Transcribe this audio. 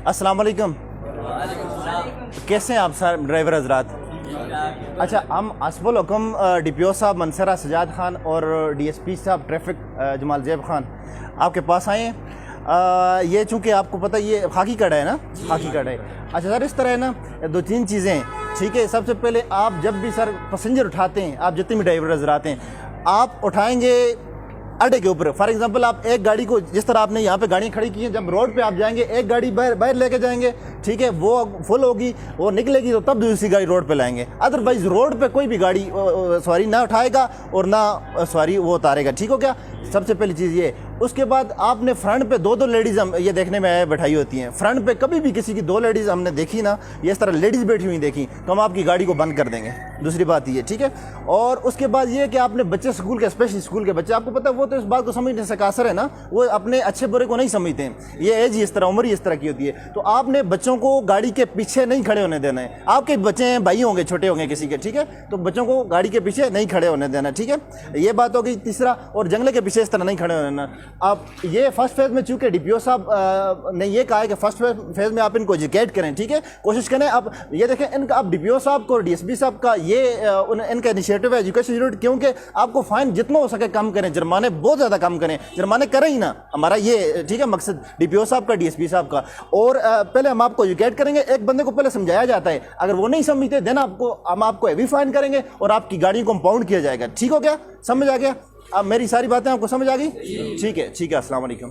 अस्सलाम वालेकुम। कैसे हैं आप सर ड्राइवर हजरात? अच्छा, हम असफुल हुकम DPO साहब मनसरा सजाद खान और DSP साहब ट्रैफिक जमाल जेब खान आपके पास आए हैं। ये चूँकि आपको पता ये खाकी कड़ा है ना, खाकी कड़ा है। अच्छा सर, इस तरह है ना, दो तीन चीज़ें हैं, ठीक है। सबसे पहले आप जब भी सर पैसेंजर उठाते हैं, आप जितने भी ड्राइवर हजरात हैं, आप उठाएंगे अड्डे के ऊपर। फॉर एग्जांपल आप एक गाड़ी को, जिस तरह आपने यहाँ पे गाड़ियाँ खड़ी की हैं, जब रोड पे आप जाएंगे एक गाड़ी बाहर लेके जाएंगे, ठीक है, वो फुल होगी, वो निकलेगी तो तब दूसरी गाड़ी रोड पे लाएंगे। अदरवाइज रोड पे कोई भी गाड़ी सवारी ना उठाएगा और ना सवारी वो उतारेगा, ठीक हो गया। सबसे पहली चीज़ ये। उसके बाद आपने फ्रंट पे दो लेडीज़ हम ये देखने में आए बैठाई होती हैं। फ्रंट पे कभी भी किसी की दो लेडीज़ हमने देखी ना, ये इस तरह लेडीज़ बैठी हुई देखी, तो हम आपकी गाड़ी को बंद कर देंगे। दूसरी बात ये, ठीक है। और उसके बाद ये कि आपने बच्चे स्कूल के, स्पेशल स्कूल के बच्चे, आपको पता है वो तो इस बात को समझने से कासर है ना, वो अपने अच्छे बुरे को नहीं समझते हैं। ये एज ही इस तरह, उम्र ही इस तरह की होती है। तो आपने बच्चों को गाड़ी के पीछे नहीं खड़े होने देना है। आपके बच्चे हैं, भाई होंगे, छोटे होंगे किसी के, ठीक है, तो बच्चों को गाड़ी के पीछे नहीं खड़े होने देना, ठीक है। ये बात हो गई। तीसरा, और जंगले के पीछे इस तरह नहीं खड़े होने देना। आप ये फर्स्ट फेज में, चूंकि DPO साहब ने ये कहा है कि फर्स्ट फेज में आप इनको एजुकेट करें, ठीक है, कोशिश करें। आप ये देखें, इनका आप DPO साहब को और DSP साहब का ये इनका इनिशिएटिव है एजुकेशन यूनिट, क्योंकि आपको फाइन जितना हो सके कम करें, जुर्माने बहुत ज़्यादा कम करें, जुर्माने करें ही ना, हमारा ये, ठीक है, मकसद DPO साहब का, DSP साहब का। और पहले हम आपको एजुकेट करेंगे। एक बंदे को पहले समझाया जाता है, अगर वो नहीं समझते देन हम आपको हैवी फाइन करेंगे और आपकी गाड़ी को कंपाउंड किया जाएगा, ठीक हो गया, समझ आ गया? अब मेरी सारी बातें आपको समझ आ गई? ठीक है, ठीक है। अस्सलाम वालेकुम।